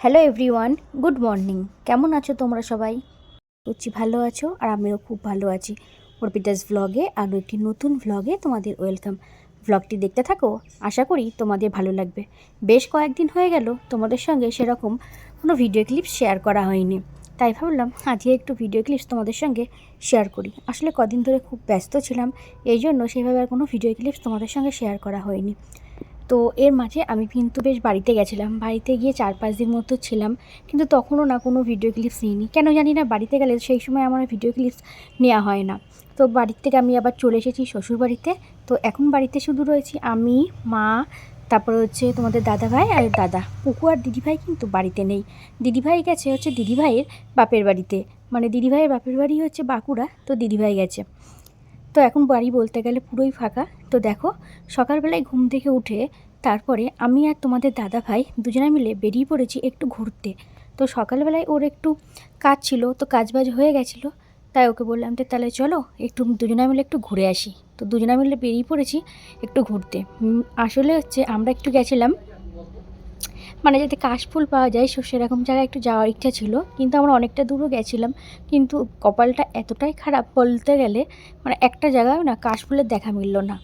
Hello everyone, good morning. কেমন আছো তোমরা সবাই? বুঝছি ভালো আছো, আর আমিও খুব ভালো আছি। অর্পিতাস ভ্লগে আরও একটি নতুন ভ্লগে তোমাদের ওয়েলকাম। ভ্লগটি দেখতে থাকো, আশা করি তোমাদের ভালো লাগবে। বেশ কয়েকদিন হয়ে গেল তোমাদের সঙ্গে সেরকম কোনো ভিডিও ক্লিপস শেয়ার করা হয়নি, তাই ভাবলাম আজকে একটু ভিডিও ক্লিপস তোমাদের সঙ্গে শেয়ার করি। আসলে কদিন ধরে খুব ব্যস্ত ছিলাম, এই জন্য সেইভাবে আর কোনো ভিডিও ক্লিপস তোমাদের সঙ্গে শেয়ার করা হয়নি। তো এর মাঝে আমি কিন্তু বেশ বাড়িতে গেছিলাম, বাড়িতে গিয়ে 4-5 দিন মতো ছিলাম, কিন্তু তখনও না কোনো ভিডিও ক্লিপস নিইনি। কেন জানি না, বাড়িতে গেলে সেই সময় আমার ভিডিও ক্লিপস নেওয়া হয় না। তো বাড়ির থেকে আমি আবার চলে এসেছি শ্বশুর বাড়িতে। তো এখন বাড়িতে শুধু রয়েছি আমি, মা, তারপরে হচ্ছে তোমাদের দাদাভাই আর দাদা। পুকু আর দিদিভাই কিন্তু বাড়িতে নেই। দিদিভাই গেছে হচ্ছে দিদিভাইয়ের বাপের বাড়িতে, মানে দিদিভাইয়ের বাপের বাড়ি হচ্ছে বাঁকুড়া, তো দিদিভাই গেছে। তো এখন বাড়ি বলতে গেলে পুরোই ফাঁকা। তো দেখো, সকালবেলায় ঘুম থেকে উঠে তারপরে আমি আর তোমাদের দাদা ভাই দুজনে মিলে বেরিয়ে পড়েছি একটু ঘুরতে। তো সকালবেলায় ওর একটু কাজ ছিল, তো কাজবাজ হয়ে গেছিলো, তাই ওকে বললাম যে তাহলে চলো একটু দুজনে মিলে একটু ঘুরে আসি। তো দুজনে মিলে বেরিয়ে পড়েছি একটু ঘুরতে। আসলে হচ্ছে আমরা একটু গেছিলাম, মানে যাতে কাশফুল পাওয়া যায় সেরকম জায়গায় একটু যাওয়ার ইচ্ছা ছিল, কিন্তু আমরা অনেকটা দূরও গেছিলাম, কিন্তু কপালটা এতটাই খারাপ বলতে গেলে, মানে একটা জায়গায় না কাশফুলের দেখা মিলল না।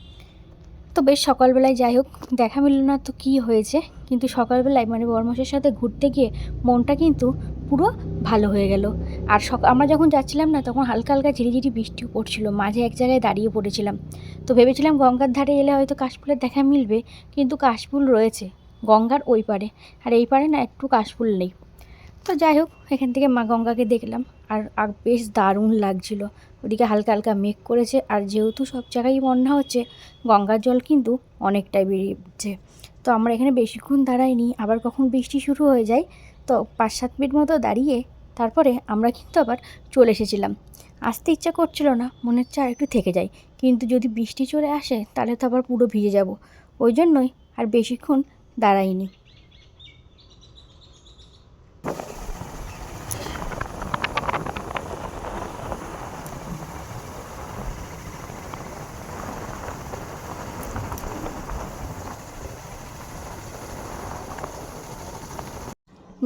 তো বেশ সকালবেলায় যাই হোক, দেখা মিলল না তো কী হয়েছে, কিন্তু সকালবেলায় মানে বরমাসের সাথে ঘুরতে গিয়ে মনটা কিন্তু পুরো ভালো হয়ে গেল। আর আমরা যখন যাচ্ছিলাম না, তখন হালকা হালকা ঝিরিঝিরি বৃষ্টিও পড়ছিল, মাঝে এক জায়গায় দাঁড়িয়ে পড়েছিলাম। তো ভেবেছিলাম গঙ্গার ধারে এলে হয়তো কাশফুলের দেখা মিলবে, কিন্তু কাশফুল রয়েছে গঙ্গার ওই পারে, আর এই পারে না একটু কাশফুল নেই। তো যাই হোক, এখান থেকে মা গঙ্গাকে দেখলাম, আর বেশ দারুণ লাগছিল। ওদিকে হালকা হালকা মেঘ করেছে, আর যেহেতু সব জায়গায় বন্যা হচ্ছে, গঙ্গার জল কিন্তু অনেকটাই বেরিয়েছে। তো আমরা এখানে বেশিক্ষণ দাঁড়াইনি, আবার কখন বৃষ্টি শুরু হয়ে যায়, তো 5-7 মিনিট মতো দাঁড়িয়ে তারপরে আমরা কিন্তু আবার চলে এসেছিলাম। আসতে ইচ্ছা করছিল না, মনে হচ্ছে আর একটু থেকে যাই, কিন্তু যদি বৃষ্টি চলে আসে তাহলে তো আবার পুরো ভিজে যাব, ওই জন্যই আর বেশিক্ষণ দাঁড়াইনি।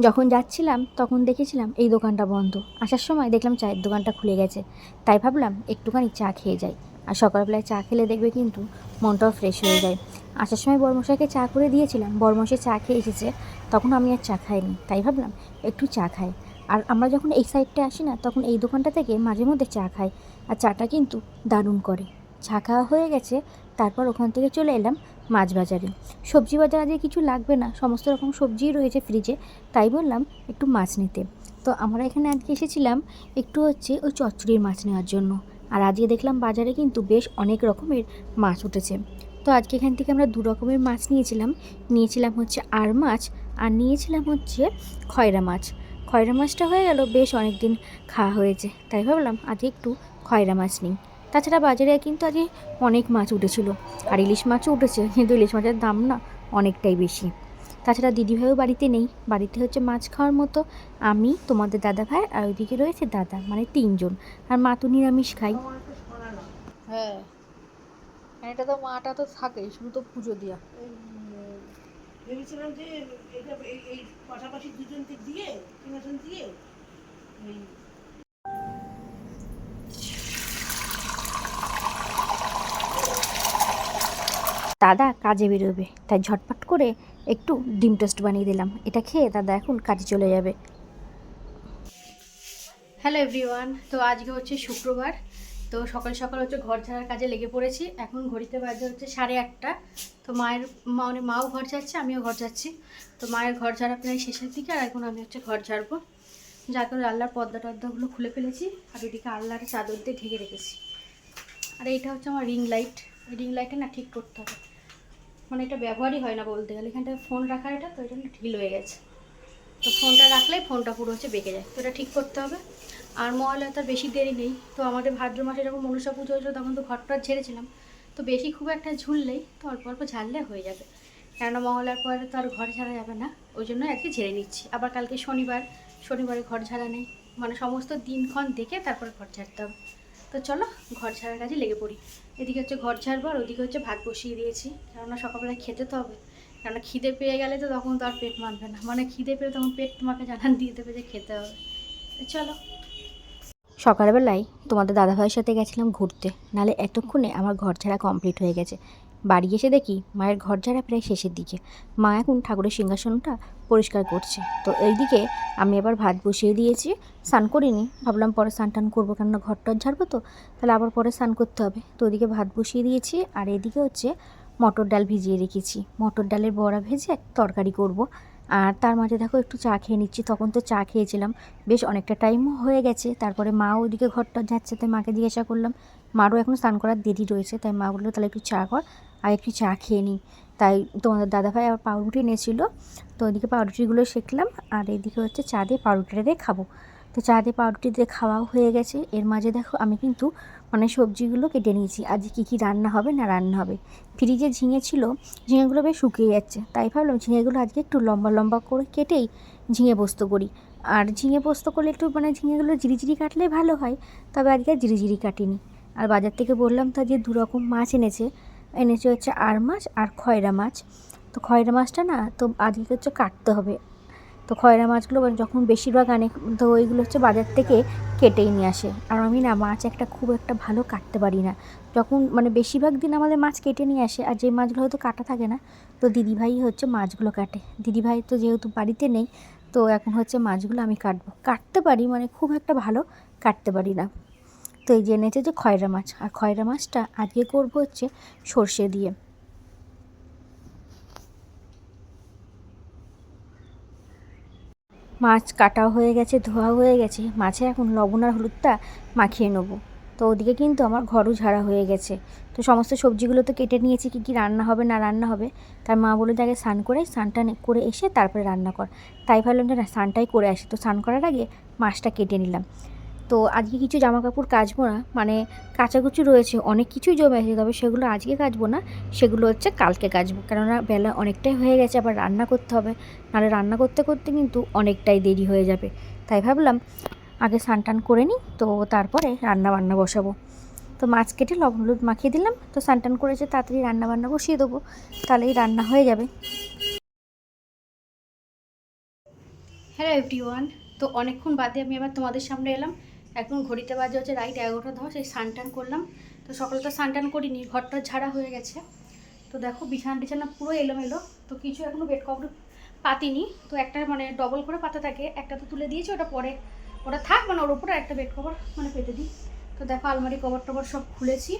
যখন যাচ্ছিলাম তখন দেখেছিলাম এই দোকানটা বন্ধ, আসার সময় দেখলাম চায়ের দোকানটা খুলে গেছে, তাই ভাবলাম একটুখানি চা খেয়ে যাই। আর সকালবেলায় চা খেলে দেখবে কিন্তু মনটাও ফ্রেশ হয়ে যায়। আসার সময় বরমশাইকে চা করে দিয়েছিলাম, বরমশাই চা খেয়ে এসেছে, তখন আমি আর চা খাইনি, তাই ভাবলাম একটু চা খাই। আর আমরা যখন এই সাইডটা আসি না, তখন এই দোকানটা থেকে মাঝে মধ্যে চা খাই, আর চাটা কিন্তু দারুণ করে। চা খাওয়া হয়ে গেছে, তারপর ওখান থেকে চলে এলাম মাছ বাজারে। সবজি বাজার আজকে কিছু লাগবে না, সমস্ত রকম সবজিই রয়েছে ফ্রিজে, তাই বললাম একটু মাছ নিতে। তো আমরা এখানে আজকে এসেছিলাম একটু হচ্ছে ওই চচ্চড়ির মাছ নেওয়ার জন্য। আর আজকে দেখলাম বাজারে কিন্তু বেশ অনেক রকমের মাছ উঠেছে। তো আজকে এখান থেকে আমরা 2 রকমের মাছ নিয়েছিলাম হচ্ছে আর মাছ, আর নিয়েছিলাম হচ্ছে খয়রা মাছ। খয়রা মাছটা হয়ে গেল বেশ অনেক দিন খাওয়া হয়েছে, তাই ভাবলাম আজকে একটু খয়রা মাছ নিই। তাছাড়া বাজারে কিন্তু আজকে অনেক মাছ উঠেছিল, আর ইলিশ মাছও উঠেছে, কিন্তু ইলিশ মাছের দাম না অনেকটাই বেশি। তাছাড়া দিদিভাইও বাড়িতে নেই, বাড়িতে হচ্ছে মাছ খাওয়ার মতো আমি, তোমাদের দাদা ভাই, আর ওইদিকে রয়েছে দাদা, মানে 3 জন। আর মা তো নিরামিষ খাই। হ্যাঁ, এটা তো মাটা তো থাকেই, শুধু তো পুজো দেওয়া। ভেবেছিলাম যে এটা এই পাশাপাশি দুজনকে দিয়ে সিংহাসন দিয়ে এই দাদা কাজে বেরোবে, তাই ঝটপট করে একটু ডিম টোস্ট বানিয়ে দিলাম, এটা খেয়ে দাদা এখন কাজে চলে যাবে। হ্যালো এভরিওয়ান, তো আজকে হচ্ছে শুক্রবার। তো সকাল সকাল হচ্ছে ঘর ঝাড়ার কাজে লেগে পড়েছি। এখন ঘড়িতে বাজে হচ্ছে 8:30। তো মাও ঘর ঝাড়ছে, আমিও ঘর ঝাড়ছি। তো মায়ের ঘর ঝাড়া প্রায় শেষের দিকে, আর এখন আমি হচ্ছে ঘর ঝাড়বো। যার কারণে আল্লাহর পর্দা টর্দাগুলো খুলে ফেলেছি, আর ওইদিকে আল্লাহর চাদর দিয়ে ঢেকে রেখেছি। আর এইটা হচ্ছে আমার রিং লাইট, এই রিং লাইটটা না ঠিক করতে হবে, মানে এটা ব্যবহারই হয় না বলতে গেলে। এখানটা ফোন রাখার, এটা তো এটা ঢিল হয়ে গেছে, তো ফোনটা রাখলেই ফোনটা পুরো হচ্ছে বেঁকে যায়, তো এটা ঠিক করতে হবে। আর মহালয়া তার বেশি দেরি নেই। তো আমাদের ভাদ্র মাসে যখন মনসা পুজো হয়েছিল তখন তো ঘরটা ঝেড়েছিলাম, তো বেশি খুব একটা ঝুললেই তো অল্প অল্প ঝাড়লে হয়ে যাবে, কেননা মহালয়ার পরে তো আর ঘর ঝাড়া যাবে না, ওই জন্য আজকে ঝেড়ে নিচ্ছি। আবার কালকে শনিবারে ঘর ঝাড়া নেই, মানে সমস্ত দিনক্ষণ দেখে তারপরে ঘর ঝাড়তে হবে। তো চলো ঘর ঝাড়ার কাজে লেগে পড়ি। এদিকে হচ্ছে ঘর ঝাড়বো, আর ওদিকে হচ্ছে ভাত বসিয়ে দিয়েছি, কেননা সকালবেলায় খেতে তো হবে। কেন খিদে পেয়ে গেলে তো তখন তো আর পেট মানবে না, মানে খিদে পেলে তখন পেট তোমাকে জানান দিয়ে দেবে যে খেতে হবে। তো চলো। সকালবেলায় তোমাদের দাদাভাইয়ের সাথে গেছিলাম ঘুরতে, নাহলে এতক্ষণে আমার ঘর ঝাড়া কমপ্লিট হয়ে গেছে। বাড়ি এসে দেখি মায়ের ঘর ঝাড়া প্রায় শেষের দিকে। মা এখন ঠাকুরের সিংহাসনটা পরিষ্কার করছে। তো এইদিকে আমি আবার ভাত বসিয়ে দিয়েছি। স্নান করিনি, ভাবলাম পরে স্নান টান করবো, কেননা ঘরটার ঝাড়বো তো, তাহলে আবার পরে স্নান করতে হবে। তো ওদিকে ভাত বসিয়ে দিয়েছি, আর এদিকে হচ্ছে মটর ডাল ভিজিয়ে রেখেছি। মটর ডালের বড়া ভেজে তরকারি করব। আর তার মাঝে দেখো একটু চা খেয়ে নিচ্ছি। তখন তো চা খেয়েছিলাম, বেশ অনেকটা টাইমও হয়ে গেছে। তারপরে মা ওইদিকে ঘরটা যাচ্ছে, তাই মাকে জিজ্ঞাসা করলাম। মারও এখন স্নান করার দেরি রয়েছে, তাই মা বললো তাহলে একটু চা কর, আর একটু চা খেয়ে নিই। তাই তোমাদের দাদাভাই আবার পাউরুটি এনেছিল, তো ওইদিকে পাউরুটিগুলো সেঁকলাম, আর এইদিকে হচ্ছে চা দিয়ে পাউরুটিটা দিয়ে খাবো। তো চা দিয়ে পাউরুটি দিয়ে খাওয়াও হয়ে গেছে। এর মাঝে দেখো আমি কিন্তু মানে সবজিগুলো কেটে নিয়েছি, আজকে কী কী রান্না হবে না রান্না হবে। ফ্রিজে ঝিঙে ছিল, ঝিঙেগুলো বেশ শুকিয়ে যাচ্ছে, তাই ভাবলাম ঝিঙেগুলো আজকে একটু লম্বা লম্বা করে কেটেই ঝিঙে পোস্ত করি। আর ঝিঙে পোস্ত করলে একটু মানে ঝিঙেগুলো জিরিজিরি কাটলে ভালো হয়, তবে আজকে জিরিজিরি কাটিনি। আর বাজার থেকে বললাম তো যে 2 রকম মাছ এনেছে হচ্ছে আর মাছ আর খয়রা মাছ। তো খয়রা মাছটা না তো আজকে হচ্ছে কাটতে হবে। তো খয়রা মাছগুলো যখন বেশিরভাগ আনে, তো ওইগুলো হচ্ছে বাজার থেকে কেটেই নিয়ে আসে। আর আমি না মাছ খুব একটা ভালো কাটতে পারি না। যখন মানে বেশিরভাগ দিন আমাদের মাছ কেটে নিয়ে আসে, আর যে মাছগুলো হয়তো কাটা থাকে না, তো দিদিভাই হচ্ছে মাছগুলো কাটে। দিদিভাই তো যেহেতু বাড়িতে নেই, তো এখন হচ্ছে মাছগুলো আমি কাটতে পারি, মানে খুব একটা ভালো কাটতে পারি না। তো এই যে এনেছে যে খয়রা মাছ, আর খয়রা মাছটা আজকে করবো হচ্ছে সর্ষে দিয়ে। মাছ কাটাও হয়ে গেছে, ধোয়াও হয়ে গেছে, মাছে এখন লবণ আর হলুদটা মাখিয়ে নেবো। তো ওদিকে কিন্তু আমার ঘরও ঝাড়া হয়ে গেছে। তো সমস্ত সবজিগুলো তো কেটে নিয়েছি, কী কী রান্না হবে না রান্না হবে। তার মা বলে যে আগে স্নান করে স্নানটা করে এসে তারপরে রান্না কর। তাই ভাবলাম যে না, স্নানটাই করে আসি। তো স্নান করার আগে মাছটা কেটে নিলাম। তো আজকে কিছু জামা কাপড় কাচবো না, মানে কাচাকুচি রয়েছে, অনেক কিছুই জমে আছে, তবে সেগুলো আজকে কাচবো না, সেগুলো হচ্ছে কালকে কাচবো। কেননা বেলা অনেকটাই হয়ে গেছে, আবার রান্না করতে হবে, নাহলে রান্না করতে করতে কিন্তু অনেকটাই দেরি হয়ে যাবে। তাই ভাবলাম আগে স্নান টান করে নিই, তো তারপরে রান্না বান্না বসাবো। তো মাছ কেটে লবণ হলুদ মাখিয়ে দিলাম। তো স্নান টান করেছে, তাড়াতাড়ি রান্না বান্না বসিয়ে দেবো, তাহলেই রান্না হয়ে যাবে। হ্যালো এভরিওয়ান, তো অনেকক্ষণ বাদে আমি আবার তোমাদের সামনে এলাম। এখন ঘড়িতে বাজে হচ্ছে রাইট 11টা 10, সেই স্নান টান করলাম। তো সকালে তো স্নান টান করিনি, ঘরটা ঝাড়া হয়ে গেছে। তো দেখো বিছানা টিছানা পুরো এলোমেলো, তো কিছু এখনও বেড কভার পাতিনি। তো একটা মানে ডবল করে পাতা থাকে, একটা তো তুলে দিয়েছি, ওটা পরে ওটা থাক, মানে ওর উপরে একটা বেড কভার মানে পেতে দিই। তো দেখো আলমারি কভার টভার সব খুলেছি।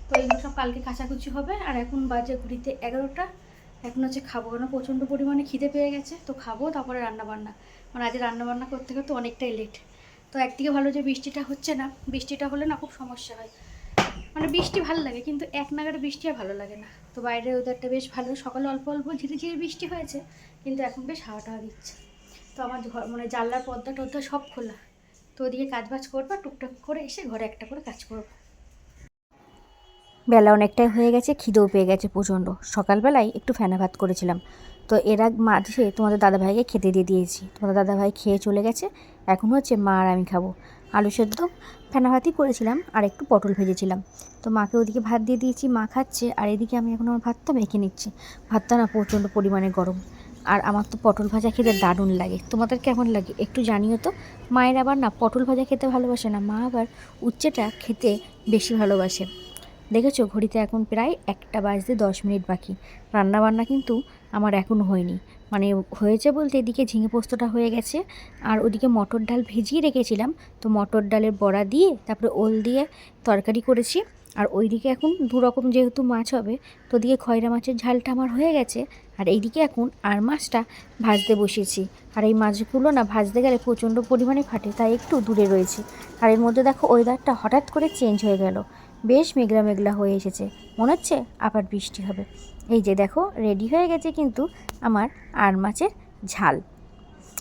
তো এগুলো সব কালকে কাচাকুচি হবে। আর এখন বাজে ঘড়িতে 11টা, এখন হচ্ছে খাবো, কারণ প্রচণ্ড পরিমাণে খিদে পেয়ে গেছে। তো খাবো, তারপরে রান্নাবান্না, মানে আজ রান্নাবান্না করতে করতে অনেকটাই লেট। তো একদিকে ভালো যে বৃষ্টিটা হচ্ছে না, বৃষ্টিটা হলে না খুব সমস্যা হয়। মানে বৃষ্টি ভালো লাগে, কিন্তু এক নাগাড়ে বৃষ্টি আর ভালো লাগে না। তো বাইরের ওয়েদারটা বেশ ভালো, সকালে অল্প অল্প ঝিরিঝিরি বৃষ্টি হয়েছে, কিন্তু এখন বেশ হাওয়া টাওয়া দিচ্ছে। তো আমার ঘর মানে জানলার পর্দা টর্দা সব খোলা। তো ওদিকে কাজবাজ করবো, টুকটাক করে এসে ঘরে একটা করে কাজ করবো। বেলা অনেকটাই হয়ে গেছে, খিদেও পেয়ে গেছে প্রচণ্ড। সকালবেলায় একটু ফেনা ভাত করেছিলাম, তো এরা মাঝে তোমাদের দাদাভাইকে খেতে দিয়ে দিয়েছি। তোমাদের দাদাভাই খেয়ে চলে গেছে, এখন হচ্ছে মা আর আমি খাবো। আলু সেদ্ধ ফেনা ভাতই করেছিলাম, আর একটু পটল ভেজেছিলাম। তো মাকে ওদিকে ভাত দিয়ে দিয়েছি, মা খাচ্ছে, আর এদিকে আমি এখন আমার ভাতটা মেখে নিচ্ছি। ভাতটা না প্রচণ্ড পরিমাণে গরম, আর আমার তো পটল ভাজা খেতে দারুণ লাগে। তোমাদের কেমন লাগে একটু জানিও তো। মায়ের আবার না পটল ভাজা খেতে ভালোবাসে না, মা আবার উচ্ছেটা খেতে বেশি ভালোবাসে। দেখেছো ঘড়িতে এখন প্রায় 1টা বাজতে 10 মিনিট বাকি। রান্নাবান্না কিন্তু আমার এখনও হয়নি, মানে হয়েছে বলতে এদিকে ঝিঙে পোস্তটা হয়ে গেছে, আর ওদিকে মটর ডাল ভিজিয়ে রেখেছিলাম। তো মটর ডালের বড়া দিয়ে তারপরে ওল দিয়ে তরকারি করেছি। আর ওইদিকে এখন 2 রকম যেহেতু মাছ হবে, তো ওদিকে খয়রা মাছের ঝালটা আমার হয়ে গেছে, আর এইদিকে এখন আর মাছটা ভাজতে বসিয়েছি। আর এই মাছগুলো না ভাজতে গেলে প্রচণ্ড পরিমাণে ফাটে, তাই একটু দূরে রয়েছে। আর এর মধ্যে দেখো ওয়েদারটা হঠাৎ করে চেঞ্জ হয়ে গেল, বেশ মেঘলা মেঘলা হয়ে এসেছে, মনে হচ্ছে আবার বৃষ্টি হবে। এই যে দেখো রেডি হয়ে গেছে কিন্তু আমার আর মাছের ঝাল।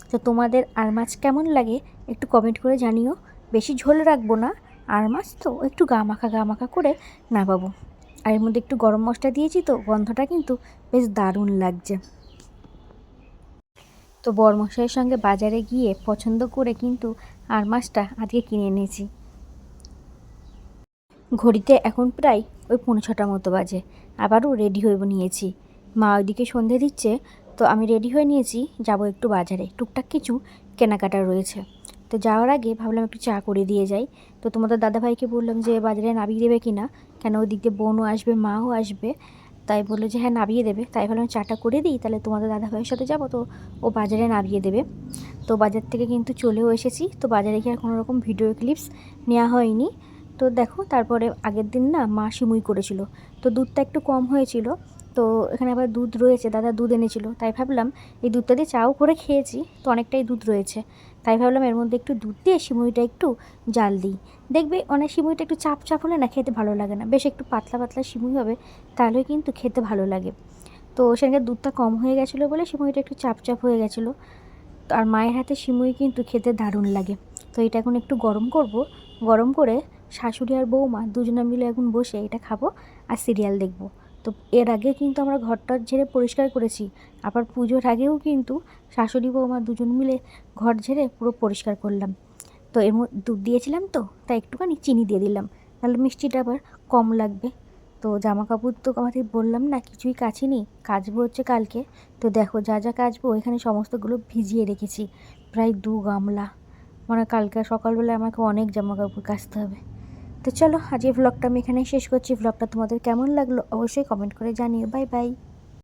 তো তোমাদের আর মাছ কেমন লাগে একটু কমেন্ট করে জানিও। বেশি ঝোল রাখবো না, আর মাছ তো একটু গা মাখা করে নামাবো। আর এর মধ্যে একটু গরম মশলা দিয়েছি, তো গন্ধটা কিন্তু বেশ দারুণ লাগছে। তো বরমশাইয়ের সঙ্গে বাজারে গিয়ে পছন্দ করে কিন্তু আর মাছটা আজকে কিনে এনেছি। ঘড়িতে এখন প্রায় ওই 5:45 মতো বাজে, আবারও রেডি হয়ে নিয়েছি। মা ওইদিকে সন্ধে দিচ্ছে, তো আমি রেডি হয়ে নিয়েছি, যাব একটু বাজারে, টুকটাক কিছু কেনাকাটা রয়েছে। তো যাওয়ার আগে ভাবলাম একটু চা করে দিয়ে যাই। তো তোমাদের দাদাভাইকে বললাম যে বাজারে নামিয়ে দেবে কি না, কেন ওই দিক দিয়ে বোনও আসবে, মাও আসবে। তাই বললো যে হ্যাঁ নামিয়ে দেবে। তাই ভাবলাম চাটা করে দিই, তাহলে তোমাদের দাদাভাইয়ের সাথে যাবো, তো ও বাজারে নামিয়ে দেবে। তো বাজার থেকে কিন্তু চলেও এসেছি। তো বাজারে গিয়ে আর কোনো রকম ভিডিও ক্লিপস নেওয়া হয়নি। তো দেখো, তারপরে আগের দিন না মা সিমুই করেছিল, তো দুধটা একটু কম হয়েছিল। তো এখানে আবার দুধ রয়েছে, দাদা দুধ এনেছিল, তাই ভাবলাম এই দুধটা দিয়ে চাও করে খেয়েছি, তো অনেকটাই দুধ রয়েছে, তাই ভাবলাম এর মধ্যে একটু দুধ দিয়ে সিমুইটা একটু জাল দিই। দেখবে অনেক সিমুইটা একটু চাপ চাপ হলে না খেতে ভালো লাগে না, বেশ একটু পাতলা পাতলা সিমুই হবে, তাহলে কিন্তু খেতে ভালো লাগে। তো সেখানে দুধটা কম হয়ে গেছিলো বলে সিমুইটা একটু চাপ চাপ হয়ে গেছিলো। তো আর মায়ের হাতে সিমুই কিন্তু খেতে দারুণ লাগে। তো এটা এখন একটু গরম করব, গরম করে শাশুড়ি আর বৌমা দুজনে মিলে এখন বসে এটা খাবো আর সিরিয়াল দেখব। তো এর আগে কিন্তু আমরা ঘরটা ঝেড়ে পরিষ্কার করেছি, আবার পুজোর আগেও কিন্তু শাশুড়ি বৌমা দুজন মিলে ঘর ঝেড়ে পুরো পরিষ্কার করলাম। তো এর মধ্যে দুধ দিয়েছিলাম, তো তাই একটুখানি চিনি দিয়ে দিলাম, নাহলে মিষ্টিটা আবার কম লাগবে। তো জামা কাপড় তো আমাদের বললাম না কিছুই কাচিনি, কাচবো হচ্ছে কালকে। তো দেখো যা যা কাচবো এখানে সমস্তগুলো ভিজিয়ে রেখেছি, প্রায় 2 গামলা, মানে কালকে সকালবেলা আমাকে অনেক জামা কাপড় কাচতে হবে। তো চলো আজকে ভ্লগটা আমি এখানেই শেষ করছি। ভ্লগটা তোমাদের কেমন লাগলো অবশ্যই কমেন্ট করে জানিও। Bye bye.